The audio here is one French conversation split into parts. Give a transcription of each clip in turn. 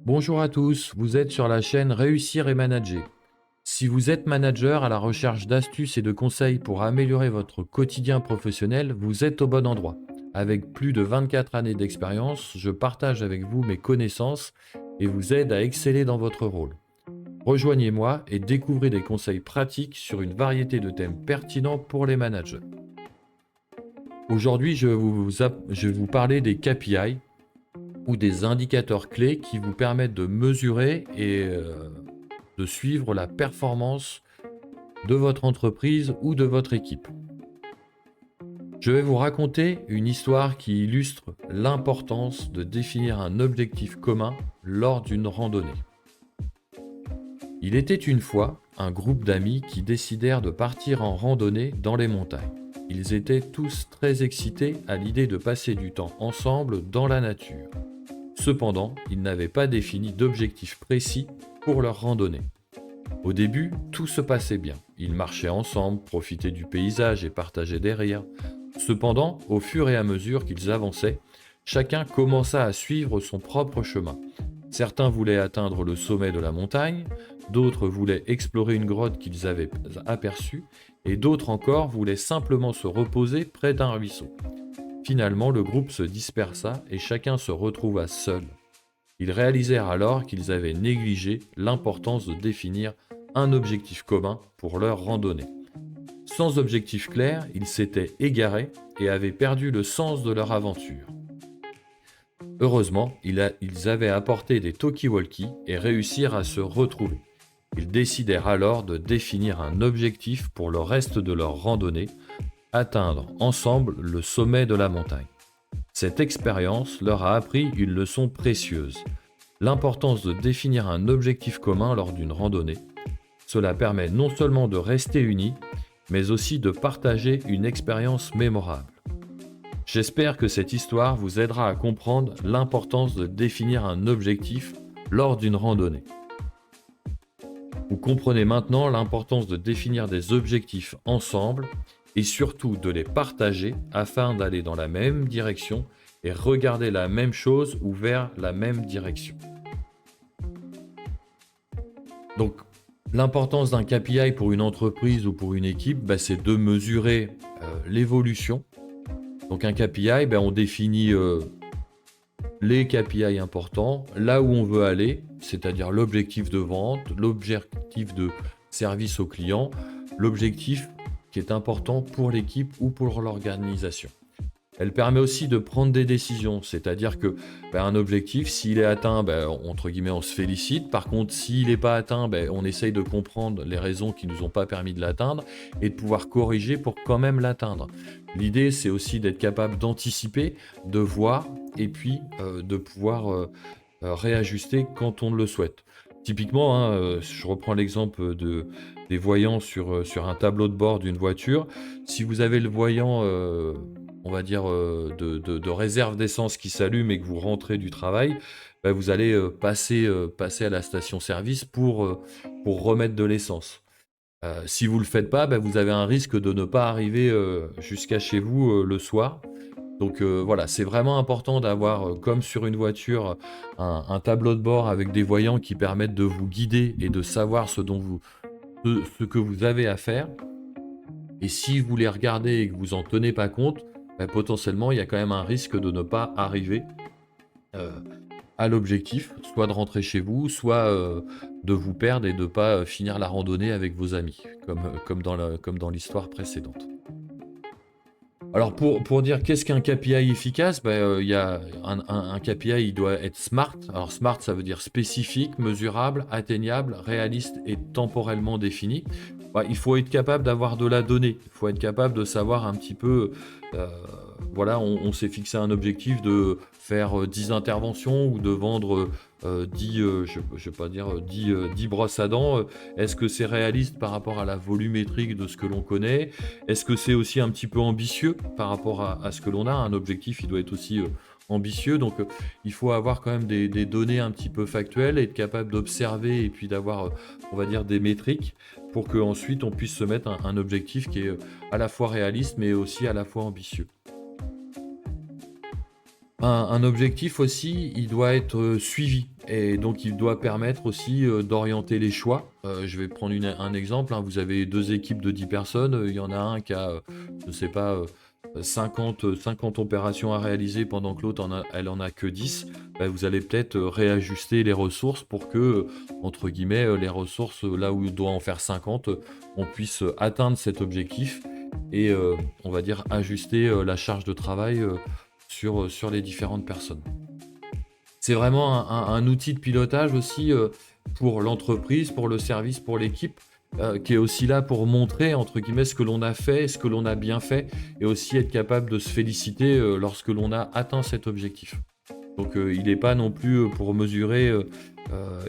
Bonjour à tous, vous êtes sur la chaîne Réussir et Manager. Si vous êtes manager à la recherche d'astuces et de conseils pour améliorer votre quotidien professionnel, vous êtes au bon endroit. Avec plus de 24 années d'expérience, je partage avec vous mes connaissances et vous aide à exceller dans votre rôle. Rejoignez-moi et découvrez des conseils pratiques sur une variété de thèmes pertinents pour les managers. Aujourd'hui, je vais vous parler des KPI, ou des indicateurs clés qui vous permettent de mesurer et de suivre la performance de votre entreprise ou de votre équipe. Je vais vous raconter une histoire qui illustre l'importance de définir un objectif commun lors d'une randonnée. Il était une fois un groupe d'amis qui décidèrent de partir en randonnée dans les montagnes. Ils étaient tous très excités à l'idée de passer du temps ensemble dans la nature. Cependant, ils n'avaient pas défini d'objectif précis pour leur randonnée. Au début, tout se passait bien. Ils marchaient ensemble, profitaient du paysage et partageaient des rires. Cependant, au fur et à mesure qu'ils avançaient, chacun commença à suivre son propre chemin. Certains voulaient atteindre le sommet de la montagne, d'autres voulaient explorer une grotte qu'ils avaient aperçue, et d'autres encore voulaient simplement se reposer près d'un ruisseau. Finalement, le groupe se dispersa et chacun se retrouva seul. Ils réalisèrent alors qu'ils avaient négligé l'importance de définir un objectif commun pour leur randonnée. Sans objectif clair, ils s'étaient égarés et avaient perdu le sens de leur aventure. Heureusement, ils avaient apporté des talkie-walkie et réussirent à se retrouver. Ils décidèrent alors de définir un objectif pour le reste de leur randonnée, atteindre ensemble le sommet de la montagne. Cette expérience leur a appris une leçon précieuse, l'importance de définir un objectif commun lors d'une randonnée. Cela permet non seulement de rester unis, mais aussi de partager une expérience mémorable. J'espère que cette histoire vous aidera à comprendre l'importance de définir un objectif lors d'une randonnée. Vous comprenez maintenant l'importance de définir des objectifs ensemble et surtout de les partager afin d'aller dans la même direction et regarder la même chose ou vers la même direction. Donc, l'importance d'un KPI pour une entreprise ou pour une équipe, c'est de mesurer l'évolution. Donc un KPI, on définit les KPI importants, là où on veut aller, c'est-à-dire l'objectif de vente, l'objectif de service au client, l'objectif qui est important pour l'équipe ou pour l'organisation. Elle permet aussi de prendre des décisions, c'est-à-dire que un objectif, s'il est atteint, entre guillemets, on se félicite. Par contre, s'il n'est pas atteint, on essaye de comprendre les raisons qui ne nous ont pas permis de l'atteindre et de pouvoir corriger pour quand même l'atteindre. L'idée, c'est aussi d'être capable d'anticiper, de voir et puis de pouvoir réajuster quand on le souhaite. Typiquement, je reprends l'exemple des voyants sur un tableau de bord d'une voiture. Si vous avez le voyant on va dire, de réserve d'essence qui s'allume et que vous rentrez du travail, vous allez passer à la station-service pour remettre de l'essence. Si vous ne le faites pas, vous avez un risque de ne pas arriver jusqu'à chez vous le soir. Donc voilà, c'est vraiment important d'avoir, comme sur une voiture, un tableau de bord avec des voyants qui permettent de vous guider et de savoir ce que vous avez à faire. Et si vous les regardez et que vous en tenez pas compte, potentiellement, il y a quand même un risque de ne pas arriver euh, à l'objectif, soit de rentrer chez vous, soit de vous perdre et de ne pas finir la randonnée avec vos amis, comme dans l'histoire précédente. Alors pour dire qu'est-ce qu'un KPI efficace, il y a un KPI, il doit être SMART. Alors SMART, ça veut dire spécifique, mesurable, atteignable, réaliste et temporellement défini. Il faut être capable d'avoir de la donnée. Il faut être capable de savoir un petit peu, euh, voilà, on s'est fixé un objectif de faire 10 interventions ou de vendre 10, je vais pas dire 10 brosses à dents. Est-ce que c'est réaliste par rapport à la volumétrie de ce que l'on connaît? Est-ce que c'est aussi un petit peu ambitieux par rapport à ce que l'on a? Un objectif, il doit être aussi ambitieux. Donc, il faut avoir quand même des données un petit peu factuelles, être capable d'observer et puis d'avoir, on va dire, des métriques pour qu'ensuite on puisse se mettre un objectif qui est à la fois réaliste mais aussi à la fois ambitieux. Un objectif aussi, il doit être suivi Et donc il doit permettre aussi d'orienter les choix. Je vais prendre un exemple, hein. Vous avez deux équipes de 10 personnes, il y en a un qui a, je ne sais pas, 50 opérations à réaliser pendant que l'autre elle en a que 10. Bah, vous allez peut-être réajuster les ressources pour que, entre guillemets, les ressources, là où il doit en faire 50, on puisse atteindre cet objectif et on va dire ajuster la charge de travail sur les différentes personnes. C'est vraiment un outil de pilotage aussi pour l'entreprise, pour le service, pour l'équipe, qui est aussi là pour montrer, entre guillemets, ce que l'on a fait, ce que l'on a bien fait, et aussi être capable de se féliciter lorsque l'on a atteint cet objectif. Donc il n'est pas non plus pour mesurer,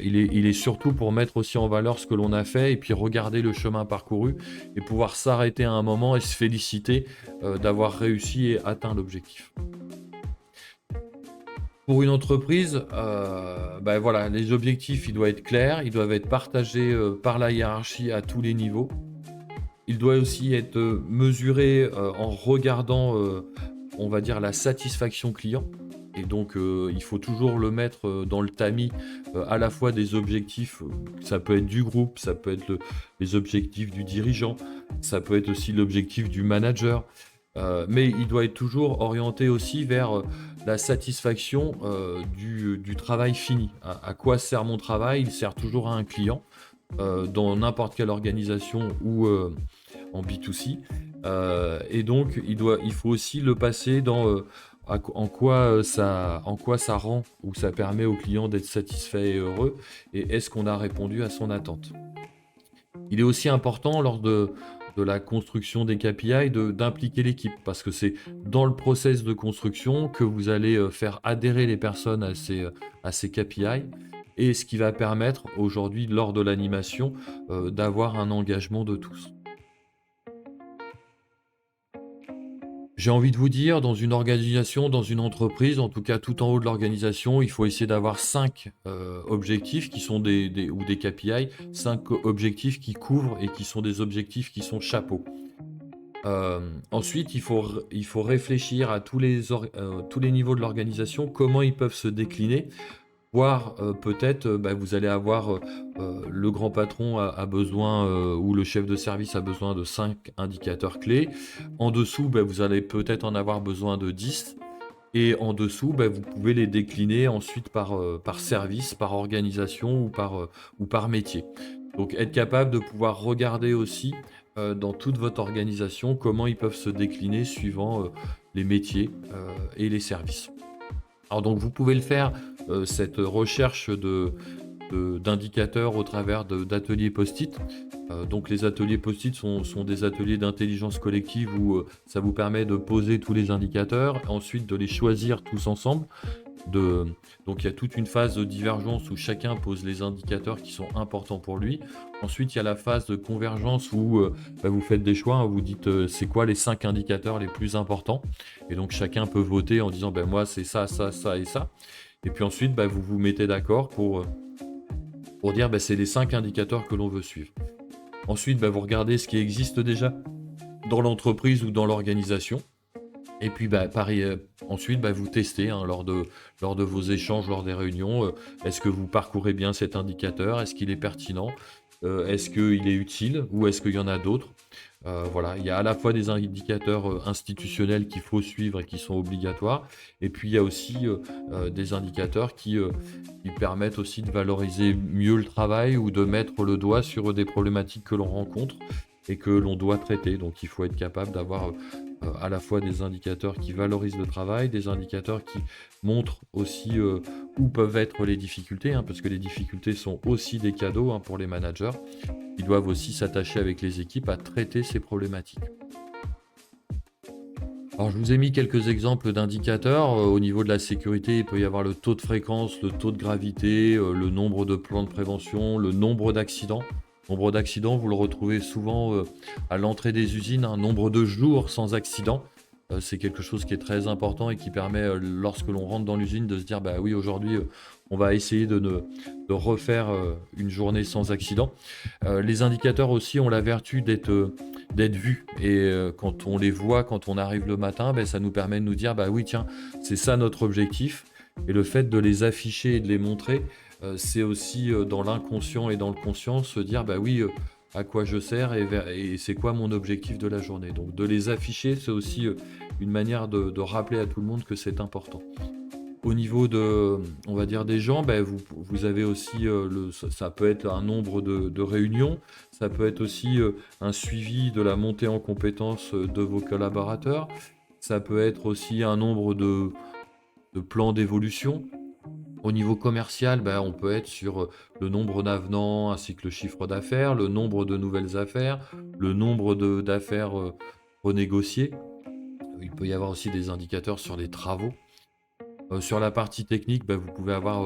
il est surtout pour mettre aussi en valeur ce que l'on a fait, et puis regarder le chemin parcouru, et pouvoir s'arrêter à un moment et se féliciter d'avoir réussi et atteint l'objectif. Pour une entreprise, bah, voilà, les objectifs, ils doivent être clairs, ils doivent être partagés, par la hiérarchie à tous les niveaux. Ils doivent aussi être, mesurés, en regardant, on va dire la satisfaction client, et donc il faut toujours le mettre, dans le tamis, à la fois des objectifs, ça peut être du groupe, ça peut être les objectifs du dirigeant, ça peut être aussi l'objectif du manager. Mais il doit être toujours orienté aussi vers la satisfaction du travail fini. À quoi sert mon travail? Il sert toujours à un client dans n'importe quelle organisation ou en B2C. Et donc, il faut aussi le passer dans en quoi ça rend ou ça permet au client d'être satisfait et heureux, et est-ce qu'on a répondu à son attente. Il est aussi important lors de la construction des KPI d'impliquer l'équipe, parce que c'est dans le process de construction que vous allez faire adhérer les personnes à ces KPI, et ce qui va permettre aujourd'hui lors de l'animation d'avoir un engagement de tous. J'ai envie de vous dire, dans une organisation, dans une entreprise, en tout cas tout en haut de l'organisation, il faut essayer d'avoir 5 objectifs qui sont ou des KPI, 5 objectifs qui couvrent et qui sont des objectifs qui sont chapeaux. Ensuite, il faut réfléchir à tous les niveaux de l'organisation, comment ils peuvent se décliner. Voire, peut-être, bah, vous allez avoir, le grand patron a besoin, ou le chef de service a besoin de 5 indicateurs clés. En dessous, bah, vous allez peut-être en avoir besoin de 10, et en dessous, bah, vous pouvez les décliner ensuite par service, par organisation ou par métier. Donc être capable de pouvoir regarder aussi, dans toute votre organisation, comment ils peuvent se décliner suivant, les métiers, et les services. Alors donc vous pouvez le faire, cette recherche d'indicateurs au travers d'ateliers post-it. Donc les ateliers post-it sont des ateliers d'intelligence collective où ça vous permet de poser tous les indicateurs, ensuite de les choisir tous ensemble. Donc il y a toute une phase de divergence où chacun pose les indicateurs qui sont importants pour lui. Ensuite, il y a la phase de convergence où bah, vous faites des choix, hein. Vous dites c'est quoi les 5 indicateurs les plus importants. Et donc chacun peut voter en disant ben moi c'est ça, ça, ça et ça. Et puis ensuite, bah, vous vous mettez d'accord pour dire bah, c'est les 5 indicateurs que l'on veut suivre. Ensuite, bah, vous regardez ce qui existe déjà dans l'entreprise ou dans l'organisation. Et puis bah, pareil, ensuite bah, vous testez, hein, lors de vos échanges, lors des réunions, est-ce que vous parcourez bien cet indicateur? Est-ce qu'il est pertinent? Est-ce qu'il est utile ou est-ce qu'il y en a d'autres? Voilà, il y a à la fois des indicateurs institutionnels qu'il faut suivre et qui sont obligatoires, et puis il y a aussi des indicateurs qui permettent aussi de valoriser mieux le travail ou de mettre le doigt sur des problématiques que l'on rencontre et que l'on doit traiter. Donc il faut être capable d'avoir à la fois des indicateurs qui valorisent le travail, des indicateurs qui montrent aussi où peuvent être les difficultés, hein, parce que les difficultés sont aussi des cadeaux, hein, pour les managers. Ils doivent aussi s'attacher avec les équipes à traiter ces problématiques. Alors je vous ai mis quelques exemples d'indicateurs. Au niveau de la sécurité, il peut y avoir le taux de fréquence, le taux de gravité, le nombre de plans de prévention, le nombre d'accidents. Nombre d'accidents, vous le retrouvez souvent à l'entrée des usines, un nombre de jours sans accident. C'est quelque chose qui est très important et qui permet, lorsque l'on rentre dans l'usine, de se dire bah oui, aujourd'hui, on va essayer de refaire une journée sans accident. Les indicateurs aussi ont la vertu d'être vus. Et quand on les voit, quand on arrive le matin, ben, ça nous permet de nous dire bah oui, tiens, c'est ça notre objectif. Et le fait de les afficher et de les montrer, c'est aussi, dans l'inconscient et dans le conscient se dire: «Bah oui, à quoi je sers et c'est quoi mon objectif de la journée?» Donc de les afficher, c'est aussi, une manière de rappeler à tout le monde que c'est important. Au niveau de, on va dire des gens, ben vous avez aussi, ça peut être un nombre de réunions, ça peut être aussi, un suivi de la montée en compétences, de vos collaborateurs. Ça peut être aussi un nombre de plans d'évolution. Au niveau commercial, ben on peut être sur, le nombre d'avenants ainsi que le chiffre d'affaires, le nombre de nouvelles affaires, le nombre d'affaires, renégociées. Il peut y avoir aussi des indicateurs sur les travaux. Sur la partie technique, bah, vous pouvez avoir,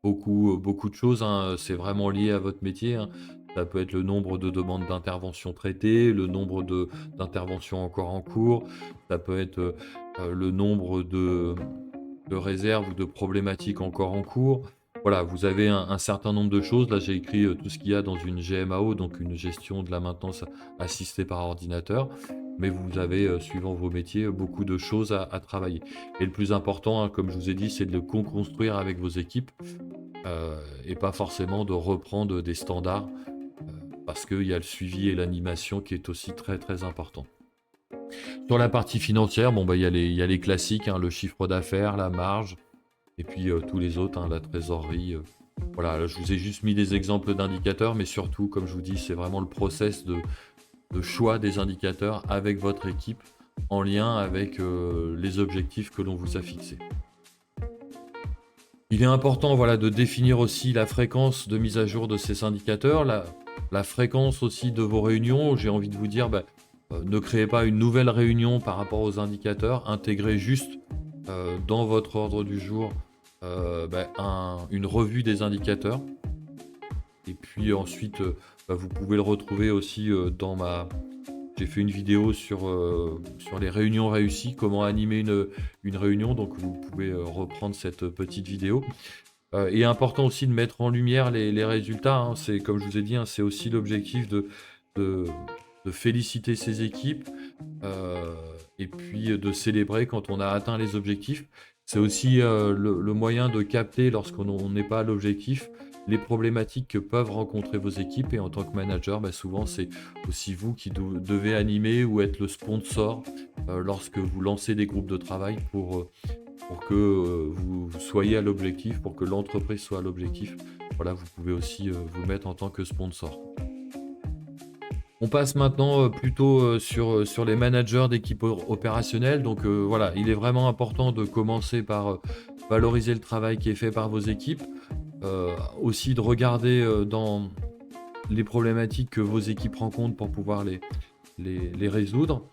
beaucoup de choses, hein, c'est vraiment lié à votre métier, hein. Ça peut être le nombre de demandes d'intervention traitées, le nombre d'interventions encore en cours. Ça peut être, le nombre de réserves ou de problématiques encore en cours. Voilà, vous avez un certain nombre de choses. Là, j'ai écrit, tout ce qu'il y a dans une GMAO, donc une gestion de la maintenance assistée par ordinateur. Mais vous avez, suivant vos métiers, beaucoup de choses à travailler. Et le plus important, hein, comme je vous ai dit, c'est de le co-construire avec vos équipes, et pas forcément de reprendre des standards, parce qu'il y a le suivi et l'animation qui est aussi très, très important. Sur la partie financière, bon, bah, il y a les classiques, hein, le chiffre d'affaires, la marge et puis, tous les autres, hein, la trésorerie, voilà, là, je vous ai juste mis des exemples d'indicateurs, mais surtout, comme je vous dis, c'est vraiment le process de choix des indicateurs avec votre équipe, en lien avec, les objectifs que l'on vous a fixés. Il est important, voilà, de définir aussi la fréquence de mise à jour de ces indicateurs, la fréquence aussi de vos réunions. J'ai envie de vous dire, bah, ne créez pas une nouvelle réunion par rapport aux indicateurs. Intégrez juste, dans votre ordre du jour, bah, une revue des indicateurs. Et puis ensuite, bah, vous pouvez le retrouver aussi, j'ai fait une vidéo sur les réunions réussies, comment animer une réunion, donc vous pouvez, reprendre cette petite vidéo. Et important aussi de mettre en lumière les résultats, hein. C'est comme je vous ai dit, hein, c'est aussi l'objectif de de féliciter ses équipes, heu et puis, de célébrer quand on a atteint les objectifs. C'est aussi, le moyen de capter lorsqu'on n'est pas à l'objectif, les problématiques que peuvent rencontrer vos équipes et en tant que manager, bah, souvent c'est aussi vous qui devez animer ou être le sponsor, lorsque vous lancez des groupes de travail pour que, vous soyez à l'objectif, pour que l'entreprise soit à l'objectif. Voilà, vous pouvez aussi, vous mettre en tant que sponsor. On passe maintenant, plutôt, sur les managers d'équipes opérationnelles. Donc, voilà, il est vraiment important de commencer par, valoriser le travail qui est fait par vos équipes. Aussi de regarder, dans les problématiques que vos équipes rencontrent pour pouvoir les résoudre.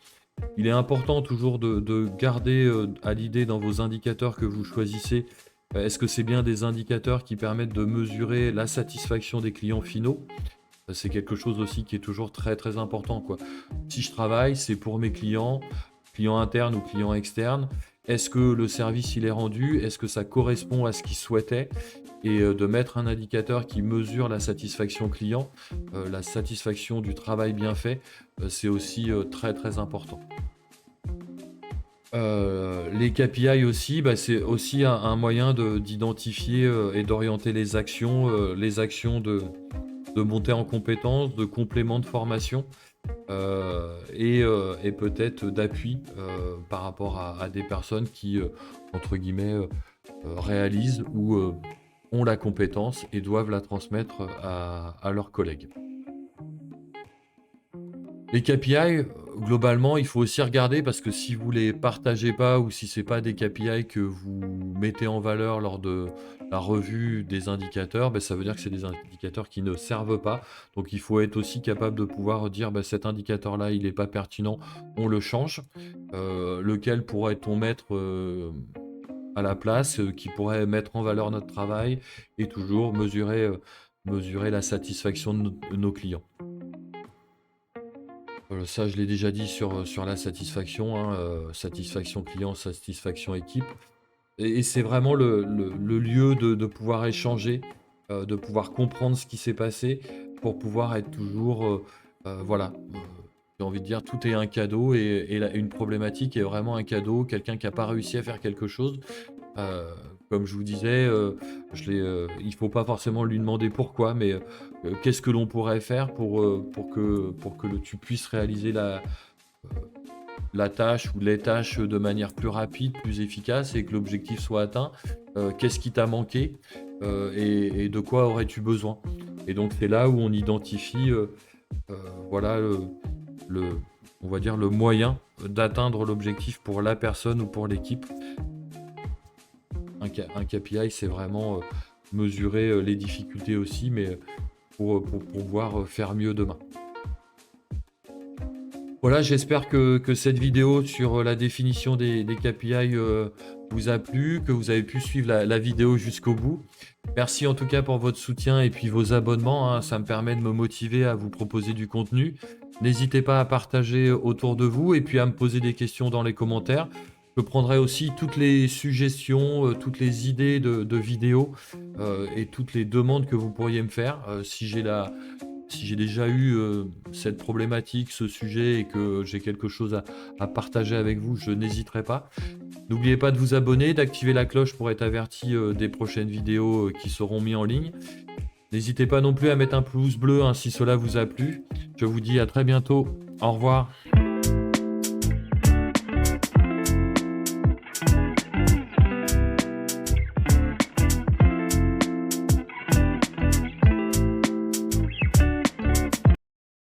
Il est important toujours de garder, à l'idée dans vos indicateurs que vous choisissez, est-ce que c'est bien des indicateurs qui permettent de mesurer la satisfaction des clients finaux? C'est quelque chose aussi qui est toujours très, très important, quoi. Si je travaille, c'est pour mes clients, clients internes ou clients externes. Est-ce que le service, il est rendu? Est-ce que ça correspond à ce qu'ils souhaitaient? Et de mettre un indicateur qui mesure la satisfaction client, la satisfaction du travail bien fait, c'est aussi, très, très important. Les KPI aussi, bah, c'est aussi un moyen d'identifier, et d'orienter les actions de montée en compétences, de complément de formation, et peut-être d'appui, par rapport à des personnes qui, entre guillemets, réalisent ou, ont la compétence et doivent la transmettre à leurs collègues. Les KPI, globalement, il faut aussi regarder parce que si vous les partagez pas ou si c'est pas des KPI que vous mettez en valeur lors de la revue des indicateurs, bah, ça veut dire que c'est des indicateurs qui ne servent pas. Donc il faut être aussi capable de pouvoir dire: «Bah, cet indicateur-là, il est pas pertinent, on le change». Lequel pourrait-on mettre, à la place, qui pourrait mettre en valeur notre travail et toujours mesurer la satisfaction de nos clients. Ça, je l'ai déjà dit sur la satisfaction, hein, satisfaction client, satisfaction équipe et c'est vraiment le lieu de pouvoir échanger, de pouvoir comprendre ce qui s'est passé pour pouvoir être toujours, voilà, j'ai envie de dire tout est un cadeau et une problématique est vraiment un cadeau. Quelqu'un qui a pas réussi à faire quelque chose, Euh, Comme je vous disais, il ne faut pas forcément lui demander pourquoi, mais qu'est-ce que l'on pourrait faire pour que tu puisses réaliser la tâche ou les tâches de manière plus rapide, plus efficace et que l'objectif soit atteint. Qu'est-ce qui t'a manqué et de quoi aurais-tu besoin? Et donc c'est là où on identifie euh, voilà le, on va dire le moyen d'atteindre l'objectif pour la personne ou pour l'équipe. Un KPI, c'est vraiment mesurer les difficultés aussi, mais pour pouvoir faire mieux demain. Voilà, j'espère que cette vidéo sur la définition des KPI vous a plu, que vous avez pu suivre la vidéo jusqu'au bout. Merci en tout cas pour votre soutien et puis vos abonnements, hein, ça me permet de me motiver à vous proposer du contenu. N'hésitez pas à partager autour de vous et puis à me poser des questions dans les commentaires. Je prendrai aussi toutes les suggestions, toutes les idées de vidéos et toutes les demandes que vous pourriez me faire. Si j'ai déjà eu cette problématique, ce sujet et que j'ai quelque chose à partager avec vous, je n'hésiterai pas. N'oubliez pas de vous abonner, d'activer la cloche pour être averti des prochaines vidéos qui seront mises en ligne. N'hésitez pas non plus à mettre un pouce bleu hein, si cela vous a plu. Je vous dis à très bientôt. Au revoir.